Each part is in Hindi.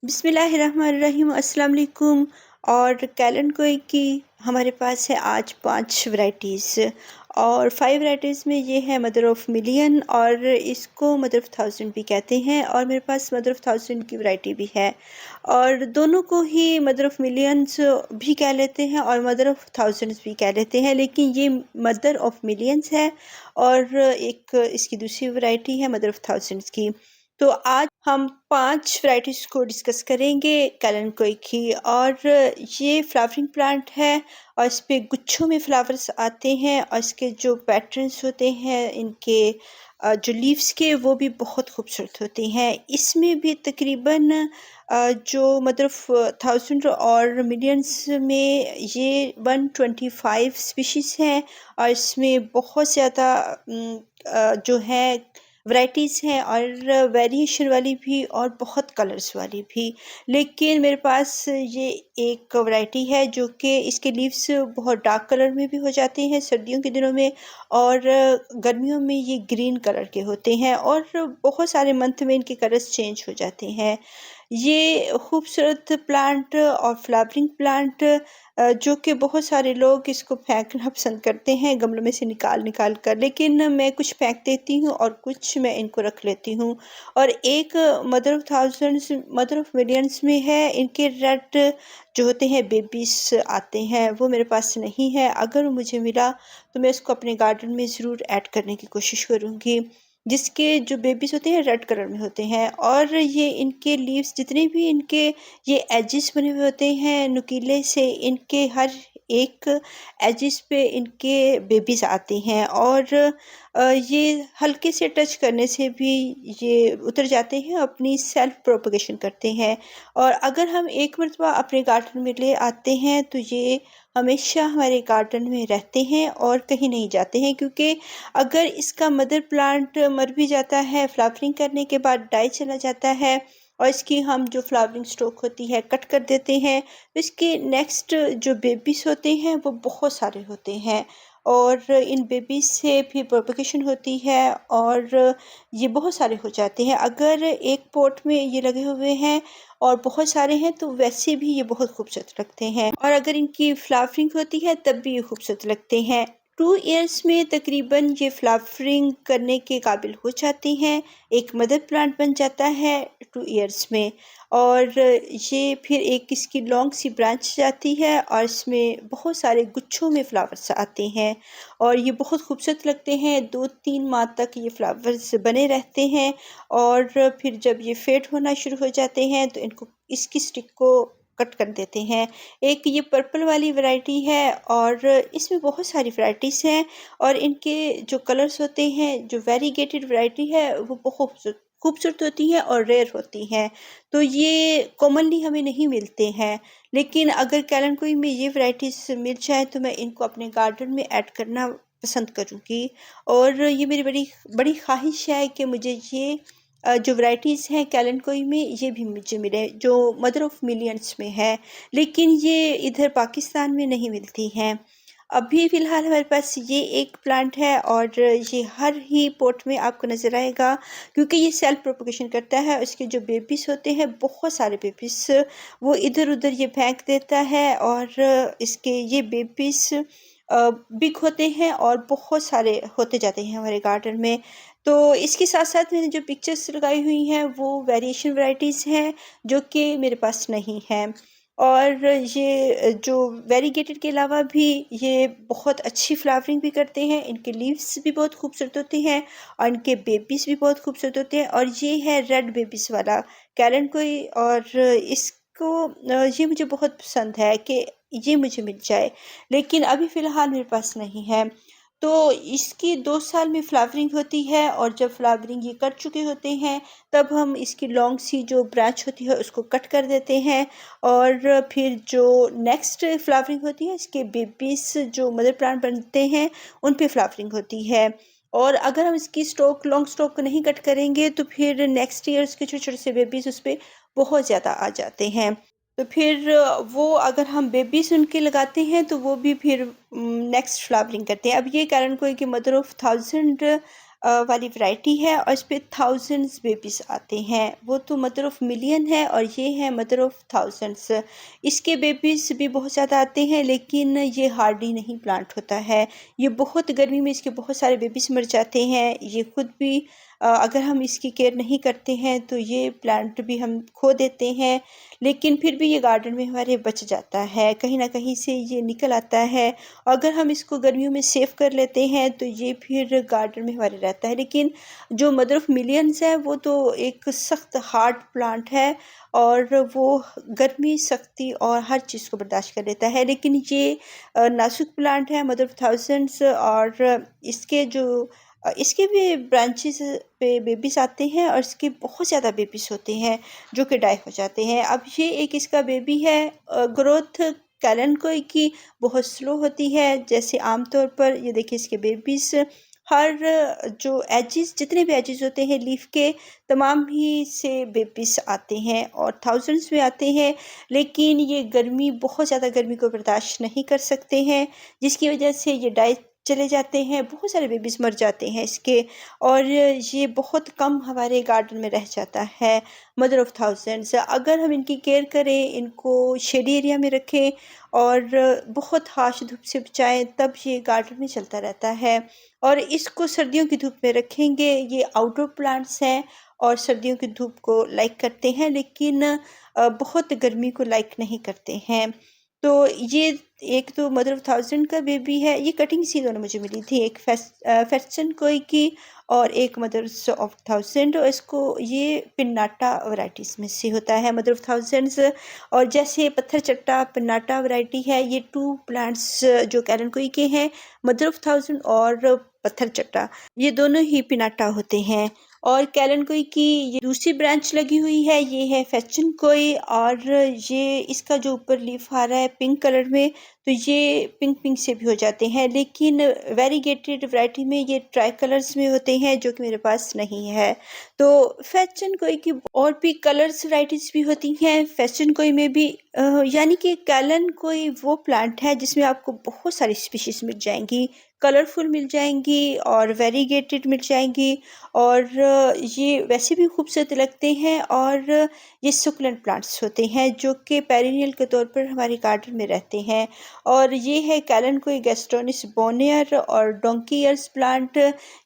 बिस्मिल्लाहिर्रहमानिर्रहीम अस्सलाम वालेकुम। और कैलन कोई की हमारे पास है आज 5 वैराइटीज़ और 5 वैराइटीज़ में ये है मदर ऑफ़ मिलियन और इसको मदर ऑफ़ थाउजेंड भी कहते हैं और मेरे पास मदर ऑफ़ थाउजेंड की वैराइटी भी है और दोनों को ही मदर ऑफ़ मिलियंस भी कह लेते हैं और मदर ऑफ़ थाउजेंड्स भी कह लेते हैं, लेकिन ये मदर ऑफ़ मिलियंस है और एक इसकी दूसरी वैराइटी है मदर ऑफ़ थाउजेंड्स की। तो आज हम 5 वैराइटीज़ को डिस्कस करेंगे कैलन की। और ये फ्लावरिंग प्लांट है और इस पे गुच्छों में फ्लावर्स आते हैं और इसके जो पैटर्न्स होते हैं इनके जो लीव्स के वो भी बहुत खूबसूरत होते हैं। इसमें भी तकरीबन जो मदर ऑफ़ थाउजेंड और मिलियंस में ये 125 स्पीशीज़ हैं और इसमें बहुत ज़्यादा जो है वैराइटीज़ हैं और वेरिएशन वाली भी और बहुत कलर्स वाली भी। लेकिन मेरे पास ये एक वैराइटी है जो कि इसके लीव्स बहुत डार्क कलर में भी हो जाते हैं सर्दियों के दिनों में और गर्मियों में ये ग्रीन कलर के होते हैं और बहुत सारे मंथ में इनके कलर्स चेंज हो जाते हैं। ये खूबसूरत प्लांट और फ्लावरिंग प्लांट जो कि बहुत सारे लोग इसको फेंकना पसंद करते हैं गमलों में से निकाल निकाल कर, लेकिन मैं कुछ फेंक देती हूँ और कुछ मैं इनको रख लेती हूँ। और एक mother of thousands mother of millions में है, इनके रेड जो होते हैं बेबीज़ आते हैं, वो मेरे पास नहीं है। अगर वो मुझे मिला तो मैं इसको अपने गार्डन में ज़रूर ऐड करने की कोशिश करूँगी, जिसके जो बेबीज़ होते हैं रेड कलर में होते हैं और ये इनके लीव्स जितने भी इनके ये एजेस बने हुए होते हैं नुकीले से, इनके हर एक एजेस पे इनके बेबीज़ आते हैं और ये हल्के से टच करने से भी ये उतर जाते हैं, अपनी सेल्फ प्रोपगेशन करते हैं। और अगर हम एक मरतबा अपने गार्डन में ले आते हैं तो ये हमेशा हमारे गार्डन में रहते हैं और कहीं नहीं जाते हैं, क्योंकि अगर इसका मदर प्लांट मर भी जाता है फ्लावरिंग करने के बाद डाई चला जाता है और इसकी हम जो फ्लावरिंग स्टॉक होती है कट कर देते हैं, तो इसके नेक्स्ट जो बेबीज़ होते हैं वो बहुत सारे होते हैं और इन बेबीज़ से भी प्रोपगेशन होती है और ये बहुत सारे हो जाते हैं। अगर एक पॉट में ये लगे हुए हैं और बहुत सारे हैं तो वैसे भी ये बहुत खूबसूरत लगते हैं और अगर इनकी फ्लावरिंग होती है तब भी ये खूबसूरत लगते हैं। 2 ईयर्स में तकरीबन ये फ्लावरिंग करने के काबिल हो जाती हैं, एक मदर प्लांट बन जाता है 2 ईयर्स में। और ये फिर एक इसकी लॉन्ग सी ब्रांच जाती है और इसमें बहुत सारे गुच्छों में फ्लावर्स आते हैं और ये बहुत खूबसूरत लगते हैं। 2-3 माह तक ये फ्लावर्स बने रहते हैं और फिर जब ये फेड होना शुरू हो जाते हैं तो इनको इसकी स्टिक को कट कर देते हैं। एक ये पर्पल वाली वैरायटी है और इसमें बहुत सारी वैराइटीज़ हैं और इनके जो कलर्स होते हैं, जो वेरीगेटेड वैरायटी है वो बहुत खूबसूरत खूबसूरत होती हैं और रेयर होती हैं। तो ये कॉमनली हमें नहीं मिलते हैं, लेकिन अगर कैलन में ये वैराइटीज़ मिल जाए तो मैं इनको अपने गार्डन में ऐड करना पसंद करूँगी। और ये मेरी बड़ी बड़ी ख्वाहिश है कि मुझे ये जो वैराइटीज़ हैं कैलन में ये भी मुझे मिले जो मदर ऑफ़ मिलियंस में है, लेकिन ये इधर पाकिस्तान में नहीं मिलती हैं। अभी फ़िलहाल हमारे पास ये एक प्लांट है और ये हर ही पॉट में आपको नज़र आएगा, क्योंकि ये सेल्फ प्रोपगेशन करता है। इसके जो बेबीज़ होते हैं बहुत सारे बेबीज़ वो इधर-उधर ये फेंक देता है और इसके ये बेबीज़ बिग होते हैं और बहुत सारे होते जाते हैं हमारे गार्डन में। तो इसके साथ-साथ मैंने जो पिक्चर्स लगाई हुई हैं वो वेरिएशन वैराइटीज़ हैं जो कि मेरे पास नहीं हैं। और ये जो वेरीगेटेड के अलावा भी ये बहुत अच्छी फ्लावरिंग भी करते हैं, इनके लीव्स भी बहुत खूबसूरत होते हैं और इनके बेबीज़ भी बहुत खूबसूरत होते हैं। और ये है रेड बेबीज़ वाला कैरन कोई और इसको ये मुझे बहुत पसंद है कि ये मुझे मिल जाए, लेकिन अभी फ़िलहाल मेरे पास नहीं है। तो इसकी 2 साल में फ्लावरिंग होती है और जब फ्लावरिंग ये कर चुके होते हैं तब हम इसकी लॉन्ग सी जो ब्रांच होती है उसको कट कर देते हैं और फिर जो नेक्स्ट फ्लावरिंग होती है इसके बेबीज़ जो मदर प्लांट बनते हैं उन पे फ्लावरिंग होती है। और अगर हम इसकी स्टॉक लॉन्ग स्टॉक नहीं कट करेंगे तो फिर नेक्स्ट ईयर उसके छोटे-छोटे से बेबीज़ उस पे बहुत ज़्यादा आ जाते हैं। तो फिर वो अगर हम बेबीज़ उनके लगाते हैं तो वो भी फिर नेक्स्ट फ्लावरिंग करते हैं। अब ये कारण कोई कि मदर ऑफ़ थाउजेंड वाली वैरायटी है और इस पे थाउजेंड्स बेबीज़ आते हैं। वो तो मदर ऑफ़ मिलियन है और ये है मदर ऑफ़ थाउजेंड्स। इसके बेबीज़ भी बहुत ज़्यादा आते हैं, लेकिन ये हार्डी नहीं प्लांट होता है। ये बहुत गर्मी में इसके बहुत सारे बेबीज़ मर जाते हैं। ये खुद भी अगर हम इसकी केयर नहीं करते हैं तो ये प्लांट भी हम खो देते हैं, लेकिन फिर भी ये गार्डन में हमारे बच जाता है। कहीं न कहीं से ये निकल आता है। अगर हम इसको गर्मियों में सेव कर लेते हैं तो ये फिर गार्डन में हमारे रहता है। लेकिन जो मदर ऑफ़ मिलियंस है वो तो एक सख्त हार्ड प्लांट है और वो गर्मी, सख्ती और हर चीज़ को बर्दाश्त कर लेता है। लेकिन ये नाज़ुक प्लांट है मदर ऑफ़ थाउजेंड्स, और इसके भी ब्रांचेस पे बेबीज़ आते हैं और इसके बहुत ज़्यादा बेबीज़ होते हैं जो कि डाई हो जाते हैं। अब ये एक इसका बेबी है। ग्रोथ कैलेंडुई की बहुत स्लो होती है। जैसे आमतौर पर ये देखिए इसके बेबीज़ हर जो एजेस, जितने भी एजेस होते हैं लीफ के, तमाम ही से बेबीज़ आते हैं और थाउजेंड्स में आते हैं। लेकिन ये गर्मी, बहुत ज़्यादा गर्मी को बर्दाश्त नहीं कर सकते हैं, जिसकी वजह से ये डाई चले जाते हैं। बहुत सारे बेबीज़ मर जाते हैं इसके, और ये बहुत कम हमारे गार्डन में रह जाता है मदर ऑफ़ थाउजेंड्स। अगर हम इनकी केयर करें, इनको शेडी एरिया में रखें और बहुत हार्श धूप से बचाएं, तब ये गार्डन में चलता रहता है। और इसको सर्दियों की धूप में रखेंगे। ये आउटडोर प्लांट्स हैं और सर्दियों की धूप को लाइक करते हैं, लेकिन बहुत गर्मी को लाइक नहीं करते हैं। तो ये एक तो मदर ऑफ़ थाउज़ेंड का बेबी है। ये कटिंग सी दोनों मुझे मिली थी, एक फेस्टन कोई की और एक मदर्स ऑफ़ थाउज़ेंड। और इसको ये पिन्नाटा वैराइटीज़ में से होता है मदर ऑफ़ थाउज़ेंड्स। और जैसे पत्थर चट्टा पिन्नाटा वैराइटी है, ये 2 प्लांट्स जो कैलेंडुई के हैं, मदर ऑफ़ थाउज़ेंड और पत्थर चट्टा, ये दोनों ही पिनाटा होते हैं। और कैलेंडुई की ये दूसरी ब्रांच लगी हुई है, ये है फेस्टन कोई, और ये इसका जो ऊपर लीफ आ रहा है पिंक कलर में, तो ये पिंक पिंक से भी हो जाते हैं। लेकिन वेरीगेटेड वैरायटी में ये ट्राई कलर्स में होते हैं, जो कि मेरे पास नहीं है। तो फेस्टन कोई की और भी कलर्स वैराइटीज़ भी होती हैं फेस्टन कोई में भी। यानी कि कैलेंडुई वो प्लांट है जिसमें आपको बहुत सारी स्पीशीज़ मिल जाएँगी, कलरफुल मिल जाएँगी और वेरीगेटेड मिल जाएँगी। और ये वैसे भी खूबसूरत लगते हैं। और ये सुकुलेंट प्लांट्स होते हैं जो कि पेरिनियल के तौर पर हमारे गार्डन में रहते हैं। और ये है कैलेंडुई गैस्ट्रोनिस बोनियर और डोंकी ईयर्स प्लांट।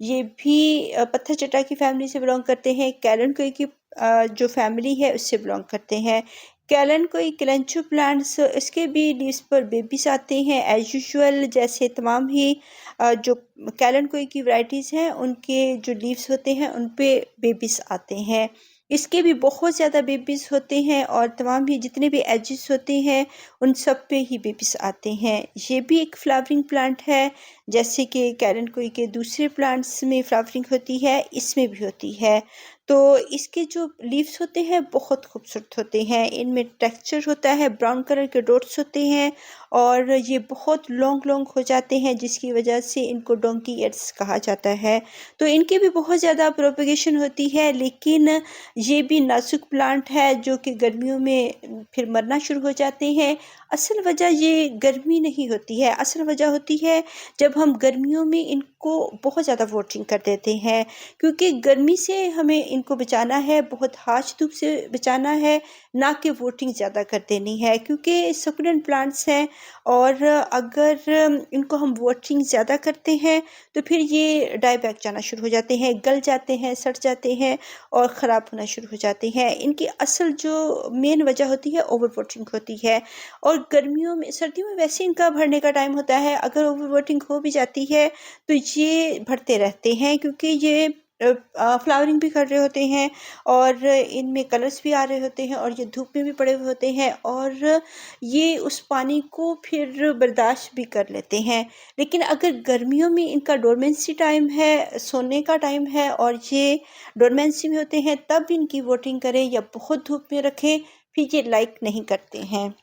ये भी पत्थर चट्टा की फैमिली से बिलोंग करते हैं। कैलेंडुई की जो फैमिली है उससे बिलोंग करते हैं। कैलेंडुई कैलेंचो प्लांट्स, इसके भी लीव्स पर बेबीज आते हैं एज यूजुअल। जैसे तमाम ही जो कैलेंडुई की वैराइटीज़ हैं उनके जो लीव्स होते हैं उन पे बेबीज आते हैं। इसके भी बहुत ज़्यादा बेबीज होते हैं और तमाम ही जितने भी एजेस होते हैं उन सब पे ही बेबीज आते हैं। ये भी एक फ्लावरिंग प्लांट है, जैसे कि कैलेंडुई के दूसरे प्लांट्स में फ्लावरिंग होती है, इसमें भी होती है। तो इसके जो लीव्स होते हैं बहुत खूबसूरत होते हैं। इनमें टेक्सचर होता है, ब्राउन कलर के डॉट्स होते हैं और ये बहुत लॉन्ग लॉन्ग हो जाते हैं, जिसकी वजह से इनको डोंकी ईयर्स कहा जाता है। तो इनकी भी बहुत ज़्यादा प्रोपेगेशन होती है, लेकिन ये भी नाजुक प्लांट है जो कि गर्मियों में फिर मरना शुरू हो जाते हैं। असल वजह ये गर्मी नहीं होती है, असल वजह होती है जब हम गर्मियों में इनको बहुत ज़्यादा वाटरिंग कर देते हैं, क्योंकि गर्मी से हमें इनको बचाना है, बहुत हार्श धूप से बचाना है, ना कि वोटिंग ज़्यादा कर देनी है, क्योंकि सकुलेंट प्लांट्स हैं। और अगर इनको हम वोटिंग ज़्यादा करते हैं तो फिर ये डाई बैक जाना शुरू हो जाते हैं, गल जाते हैं, सड़ जाते हैं और ख़राब होना शुरू हो जाते हैं। इनकी असल जो मेन वजह होती है ओवर वोटिंग होती है। और गर्मियों में, सर्दियों में वैसे इनका भरने का टाइम होता है, अगर ओवर वोटिंग हो भी जाती है तो ये भरते रहते हैं, क्योंकि ये फ्लावरिंग भी कर रहे होते हैं और इनमें कलर्स भी आ रहे होते हैं और ये धूप में भी पड़े हुए होते हैं और ये उस पानी को फिर बर्दाश्त भी कर लेते हैं। लेकिन अगर गर्मियों में इनका डोरमेंसी टाइम है, सोने का टाइम है और ये डोरमेंसी में होते हैं, तब इनकी वोटिंग करें या बहुत धूप में रखें, फिर ये लाइक नहीं करते हैं।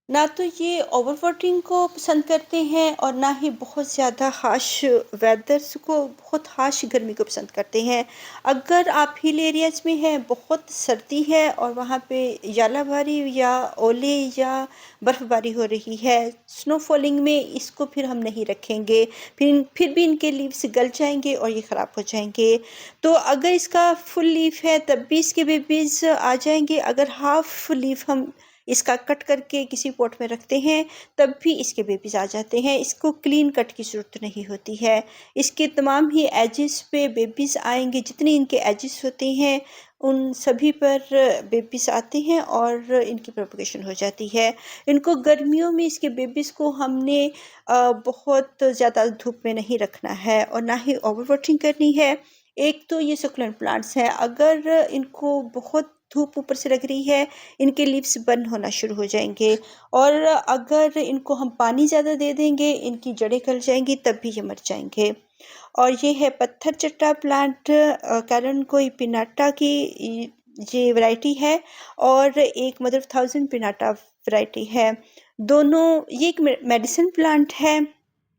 ना तो ये ओवर वाटरिंग को पसंद करते हैं और ना ही बहुत ज़्यादा हार्श वेदर्स को, बहुत हार्श गर्मी को पसंद करते हैं। अगर आप हिल एरियाज़ में हैं, बहुत सर्दी है और वहाँ पे यालाबारी या ओले या बर्फ़बारी हो रही है, स्नो फॉलिंग में इसको फिर हम नहीं रखेंगे। फिर भी इनके लीव्स गल जाएँगे और ये ख़राब हो जाएँगे। तो अगर इसका फुल लीफ है तब भी इसके बेबीज़ आ जाएँगे। अगर हाफ़ लीफ हम इसका कट करके किसी पॉट में रखते हैं तब भी इसके बेबीज़ आ जाते हैं। इसको क्लीन कट की ज़रूरत नहीं होती है। इसके तमाम ही एजेस पे बेबीज़ आएँगे, जितने इनके एजेस होते हैं उन सभी पर बेबीज़ आते हैं और इनकी प्रोपगेशन हो जाती है। इनको गर्मियों में इसके बेबीज़ को हमने बहुत ज़्यादा धूप में नहीं रखना है और ना ही ओवर वाटरिंग करनी है। एक तो ये सक्युलेंट प्लांट्स हैं, अगर इनको बहुत धूप ऊपर से लग रही है, इनके लीव्स बर्न होना शुरू हो जाएँगे और अगर इनको हम पानी ज़्यादा दे देंगे, इनकी जड़ें गल जाएँगी तब भी ये मर जाएँगे। और ये है पत्थर चट्टा प्लांट, कैरनकोई पिनाटा की ये वैरायटी है और एक mother of thousand piñata variety है। दोनों ये एक मेडिसिन प्लांट है।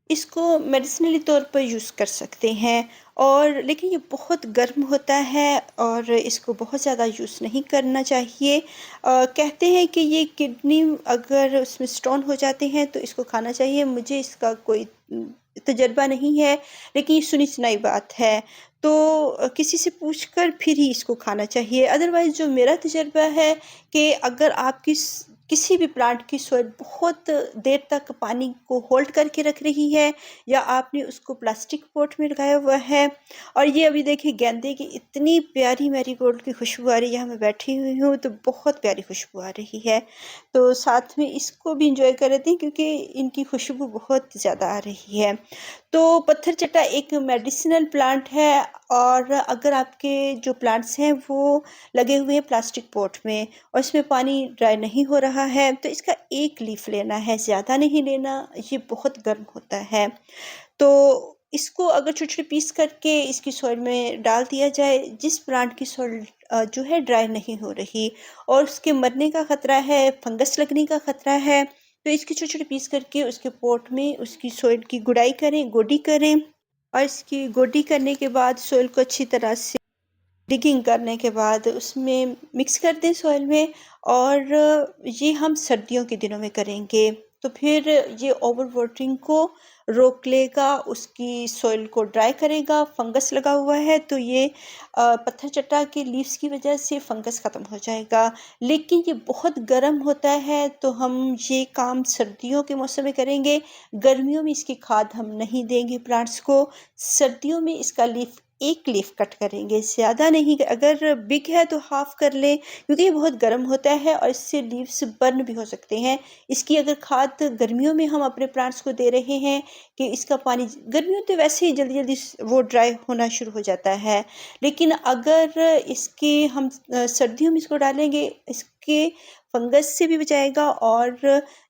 इसको मेडिसिनली तौर पर यूज़ कर सकते हैं और लेकिन ये बहुत गर्म होता है और इसको बहुत ज़्यादा यूज़ नहीं करना चाहिए। कहते हैं कि ये किडनी अगर उसमें स्टोन हो जाते हैं तो इसको खाना चाहिए। मुझे इसका कोई तजर्बा नहीं है, लेकिन ये सुनी सुनाई बात है। तो किसी से पूछकर फिर ही इसको खाना चाहिए। अदरवाइज़ जो मेरा तजर्बा है कि अगर आप किसी भी प्लांट की सॉइल बहुत देर तक पानी को होल्ड करके रख रही है या आपने उसको प्लास्टिक पॉट में लगाया हुआ है, और ये अभी देखिए गेंदे की इतनी प्यारी मैरीगोल्ड की खुशबू आ रही है, यहाँ मैं बैठी हुई हूँ तो बहुत प्यारी खुशबू आ रही है। तो साथ में इसको भी इंजॉय कर रहे थे क्योंकि इनकी खुशबू बहुत ज़्यादा आ रही है। तो पत्थर चट्टा एक मेडिसिनल प्लांट है और अगर आपके जो प्लांट्स हैं वो लगे हुए हैं प्लास्टिक पॉट में और इसमें पानी ड्राई नहीं हो रहा है तो इसका एक लीफ लेना है, ज़्यादा नहीं लेना, ये बहुत गर्म होता है। तो इसको अगर छोटे-छोटे पीस करके इसकी सॉइल में डाल दिया जाए, जिस प्लांट की सॉइल जो है ड्राई नहीं हो रही और उसके मरने का खतरा है, फंगस लगने का खतरा है, तो इसके छोटे-छोटे पीस करके उसके पॉट में उसकी सॉइल की गुड़ाई करें, गोडी करें और इसकी गोडी करने के बाद सॉइल को अच्छी तरह से डिगिंग करने के बाद उसमें मिक्स कर दें सॉइल में और ये हम सर्दियों के दिनों में करेंगे। तो फिर ये ओवर वाटरिंग को रोक लेगा, उसकी सॉइल को ड्राई करेगा। फंगस लगा हुआ है तो ये पत्थर चट्टा के लीव्स की वजह से फंगस ख़त्म हो जाएगा। लेकिन ये बहुत गर्म होता है तो हम ये काम सर्दियों के मौसम में करेंगे। गर्मियों में इसकी खाद हम नहीं देंगे प्लांट्स को। सर्दियों में इसका एक लीफ कट करेंगे, ज़्यादा नहीं। अगर बिग है तो हाफ़ कर लें क्योंकि ये बहुत गर्म होता है और इससे लीव्स बर्न भी हो सकते हैं। इसकी अगर खाद गर्मियों में हम अपने प्लांट्स को दे रहे हैं कि इसका पानी, गर्मियों तो वैसे ही जल्दी-जल्दी वो ड्राई होना शुरू हो जाता है। लेकिन अगर इसके हम सर्दियों में इसको डालेंगे, इसके फंगस से भी बचाएगा और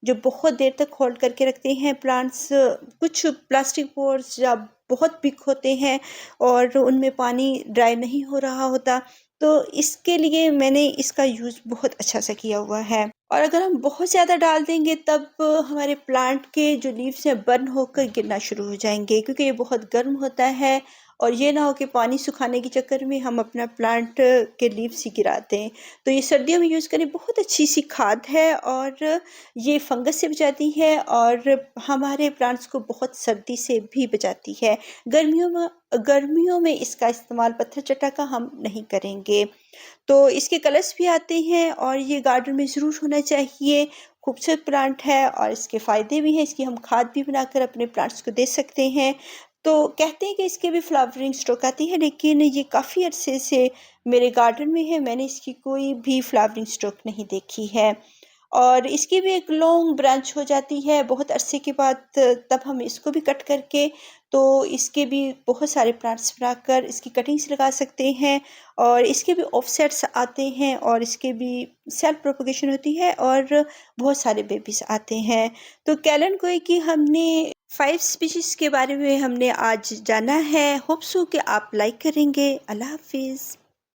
जो बहुत देर तक होल्ड करके रखते हैं प्लांट्स, कुछ प्लास्टिक पॉट्स या बहुत बिग होते हैं और उनमें पानी ड्राई नहीं हो रहा होता, तो इसके लिए मैंने इसका यूज़ बहुत अच्छा सा किया हुआ है। और अगर हम बहुत ज़्यादा डाल देंगे तब हमारे प्लांट के जो लीव्स हैं बर्न होकर गिरना शुरू हो जाएँगे क्योंकि ये बहुत गर्म होता है और ये ना हो कि पानी सुखाने के चक्कर में हम अपना प्लांट के लीव्स ही गिरा दें। तो ये सर्दियों में यूज़ करें, बहुत अच्छी सी खाद है और ये फंगस से बचाती है और हमारे प्लांट्स को बहुत सर्दी से भी बचाती है। गर्मियों में इसका इस्तेमाल पत्थर चट्टा का हम नहीं करेंगे। तो इसके कलर्स भी आते हैं और ये गार्डन में ज़रूर होना चाहिए। खूबसूरत प्लांट है और इसके फ़ायदे भी हैं, इसकी हम खाद भी बनाकर अपने प्लांट्स को दे सकते हैं। तो कहते हैं कि इसके भी फ्लावरिंग स्टॉक आती है, लेकिन ये काफ़ी अरसे से मेरे गार्डन में है, मैंने इसकी कोई भी फ्लावरिंग स्टॉक नहीं देखी है। और इसकी भी एक लॉन्ग ब्रांच हो जाती है बहुत अरसे के बाद, तब हम इसको भी कट करके तो इसके भी बहुत सारे प्लांट्स बनाकर इसकी कटिंग्स लगा सकते हैं और इसके भी ऑफसेट्स आते हैं और इसके भी सेल्फ प्रोपगेशन होती है और बहुत सारे बेबीज आते हैं। तो कैलन की हमने 5 स्पीशीज़ के बारे में हमने आज जाना है। होप सो कि आप लाइक करेंगे। अल्लाह हाफिज़।